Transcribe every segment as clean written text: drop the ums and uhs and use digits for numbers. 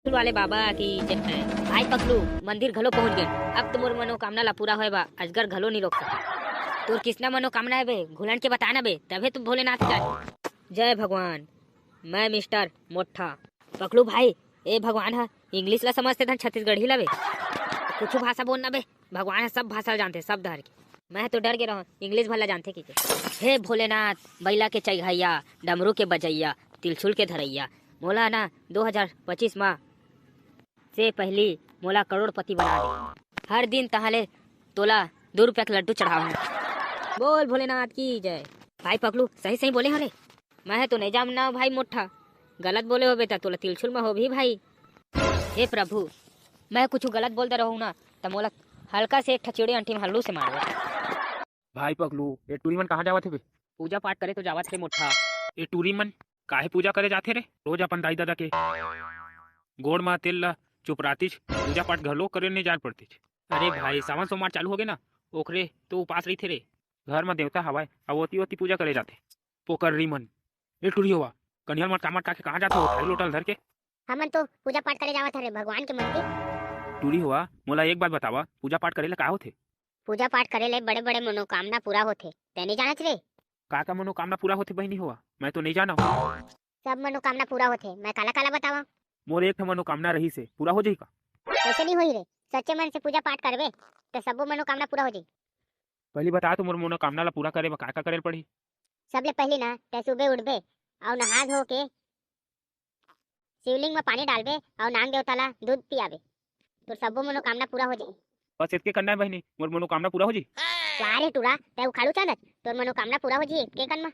वाले बाबा की जय। भाई पकलू मंदिर घलो पहुंच गए। अब तो मोर मनोकामना ला पूरा होए बा, अजगर घलो नहीं रोक सका। तोर किसना मनोकामना है बे, घुलन के बताना बे, तबे तो भोलेनाथ जाए। जय भगवान। मैं मिस्टर मोठा पकलू भाई। ए भगवान हा इंग्लिश ला समझते धन छत्तीसगढ़ी ला बे, कुछ भाषा बोलना बे। भगवान है सब भाषा जानते, सब धर के। मैं तो डर के रहा, इंग्लिश भला जानते की। हे भोलेनाथ बैला के चैहैया, डमरू के बजैया, तिलछुल के धरैया, मोला ना 2025 माह से पहली मोला करोड़पति बना दे। हर दिन तहाले तोला 2 रुपया के लड्डू चढ़ाऊं। बोल भोलेनाथ की जय। भाई पकलू सही सही बोले हरे, मैं तो नहीं जानना भाई मोठा। गलत बोले हो बेटा, तोला तिलछुल में हो भी भाई। हे प्रभु, मैं कुछ गलत बोलता रहूं ना तो मोला हल्का से एक ठचेड़े अंटी में हल्लू से मारो। भाई पगलू ये टूरी मन कहाँ जावत हे बे? पूजा पाठ करे तो जावत रे मोठा। ये टूरी मन काहे पूजा करे जाथे रे? रोज अपन दाई दादा के गोड़ में तेल ला चुपरातीच पूजा पाठ घलो करे नहीं जान पड़तीच। अरे भाई सावन सोमवार चालू हो गए ना, ओखरे तो उपास रही थे रे। घर में देवता हवाए अब ओती ओती पूजा करे जाते। पोकर्री मन ये टूरी हुआ कन्हैया मट कामट काके कहाँ जाते हो? थाली लोटल धर के हमन तो पूजा पाठ करे जावत हरे भगवान के मंदिर। टूरी हुआ मोला एक बात बतावा, पूजा पाठ करे ला का होथे? पूजा पाठ करे ले बड़े बड़े मनोकामना पूरा होथे, ते नहीं जानत रे? का मनोकामना पूरा होथे बहिनी हुआ? मैं तो नहीं जाना। सब मनोकामना पूरा होथे, मैं काला काला बतावा। मोर एक मनोकामना रही से पूरा हो जाई का? ऐसे नहीं होई रे, सच्चे मन से पूजा पाठ करबे तो सबो मनोकामना पूरा हो जाई। पहली बता तो मोर मनोकामना ला पूरा करे का करे पड़ी? सबले पहली ना ते सुबह उठबे और नहा धो के शिवलिंग में पानी डालबे और नाग देवता ला दूध पियाबे तो सबो मनोकामना पूरा हो जाई। बस इतके करना है बहिनी, मोर मनोकामना पूरा हो जी। वारे टूरा ते उखाड़ू चांदत तोर मनोकामना पूरा हो जी के कन में।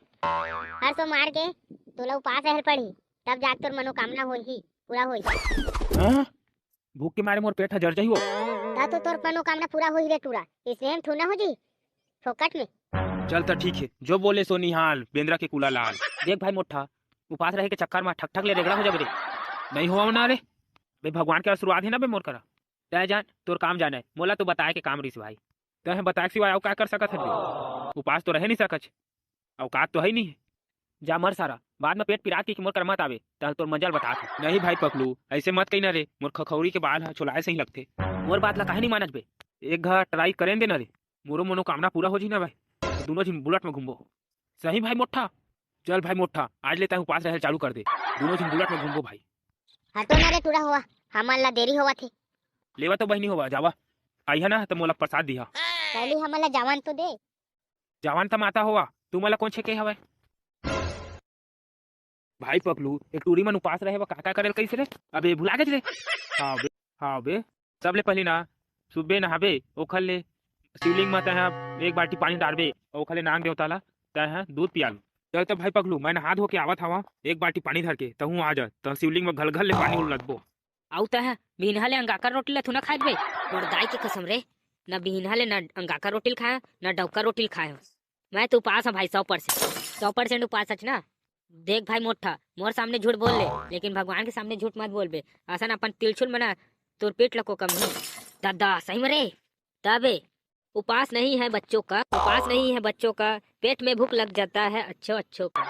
हर सो मार के तोला उपास रहल पड़ी, तब जाके तोर मनोकामना होई पूरा होई। हाँ? भूख के मारे मोर पेट हजर जाई हो। ता तो तोर मनोकामना पूरा होई रे टूरा, इसलिए हम ठूना हो जी फोकट में। चल तो ठीक है, जो बोले सो निहाल बेंद्रा के कुला लाल। देख भाई मोठा, उपास रहे के चक्कर में ठक ठक ले रेगड़ा हो जाबे रे। नहीं हुआ ना रे भाई, भगवान के शुरुआत है ना बे मोर करा। तय जान तोर काम जाना है, मोला तो बताए के काम रहीस भाई। तय बताए सिवाय और का कर सकत है? उपास तो रहे नहीं सकच, औकात तो है नहीं है। जा मर सारा, बाद में पेट पिरात की मोर कर मत आवे तल तोर मंजल बता के। नहीं भाई पकलू ऐसे मत कही ना रे, मोर खखौरी के बाल छोलाए सही लगते। मोर बात ला काहे नहीं मानत बे? एक घर ट्राई करें दे ना रे, मोरो मनोकामना पूरा हो जी ना भाई, तो दोनों दिन बुलेट में घूमबो। सही भाई मोठा, चल भाई मोठा आज लेता हूँ उपास रहे चालू कर दे, दोनों दिन बुलेट में घूमबो भाई। हटो ना रे टूरा हुआ, हमन ला देरी होवा थे। लेवा तो बहनी होवा जावा, आई है ना तो मोला प्रसाद दिया। पहले हमन ला जवान तो दे। जवान तो माता होवा, तू मोला कौन छेके हवे? भाई पकलू एक टूरी मन उपास रहे वा काका करेल कैसे रे? अबे भुला गए रे। हाँ बे सबले पहली ना सुबह नहाबे, ओखल ले शिवलिंग में तह एक बाल्टी पानी डालबे, ओखले नाग देवता ला तह दूध पियालू। चल तो भाई पकलू मैं नहा धो के आवत हवा, एक बाल्टी पानी धर के तहू आ जा, तो शिवलिंग में घल घल ले पानी उलटबो। आउ तह बिनहा ले अंगाकर रोटी ला थुना खाए बे। तोर दाई के कसम रे, न बिनहा ले न अंगाकर रोटी खाए न डौका रोटी खाए। मैं तो उपास हूँ भाई 100% उपास सच ना। देख भाई मोठा, मोर सामने झूठ बोल ले, लेकिन भगवान के सामने झूठ मत बोल बे। आसान अपन तिलछुल मना तोर पेट लको कम नहीं। दादा सही में रे, तबे उपास नहीं है बच्चों का, उपास नहीं है बच्चों का, पेट में भूख लग जाता है अच्छो का।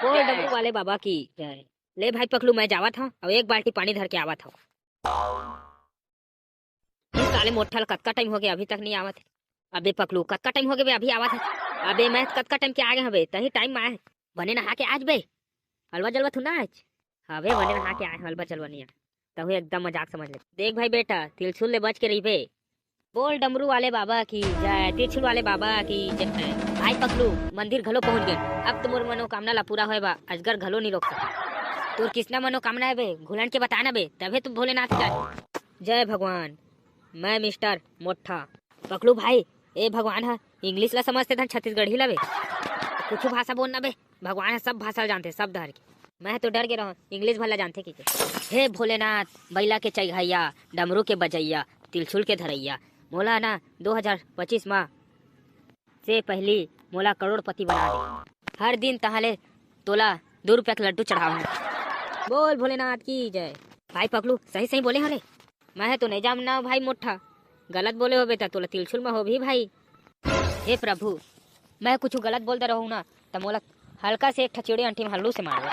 बोल डमरू वाले बाबा की जय। ले भाई पकलू मैं जावत हूँ और एक बाल्टी पानी धर के आवत हूँ। साले मोठा कतका टाइम हो गया अभी तक नहीं आवत है। अबे पकलू कतका टाइम हो गया अभी आवत है? अबे मैं कतका टाइम के आगे हवे तही टाइम में आए। बने नहा के आज बे हलवा जलवा थू ना आज। अबे बने नहा के आए हलवा जलवा नहीं तो एकदम मजाक समझ ले। देख भाई बेटा तिलछुल ले बच के रही बे। बोल डमरू वाले बाबा की जय, तिलछुल वाले बाबा की जय। भाई पकलू मंदिर घलो पहुंच गए। अब तो मोर मनोकामना ला पूरा होए बा, अजगर घलो नहीं रोक सका। तोर किसना मनोकामना है बे, घुलन के बताना बे, तबे तो भोलेनाथ जाए। जय भगवान। मैं मिस्टर मोठा पकलू भाई। ए भगवान हा इंग्लिश ला समझते धन छत्तीसगढ़ी ला बे, कुछ भाषा बोलना बे। भगवान है सब भाषा जानते, सब धर के। मैं तो डर के रहा, इंग्लिश भला जानते की। हे भोलेनाथ बैला के चैहैया, डमरू के बजैया, तिलछुल के धरैया, मोला ना 2025 माह से पहली मोला करोड़पति बना दे। हर दिन तहाले तोला 2 रुपया के लड्डू चढ़ाऊं। बोल भोलेनाथ की जय। भाई पकलू सही सही बोले हरे, मैं तो नहीं जानना भाई मोठा। गलत बोले हो बेटा, तोला तिलछुल में हो भी भाई। हे प्रभु, मैं कुछ गलत बोलता रहूँ ना तो मोला हल्का से एक ठचेड़े अंटी में हल्लू से मारो।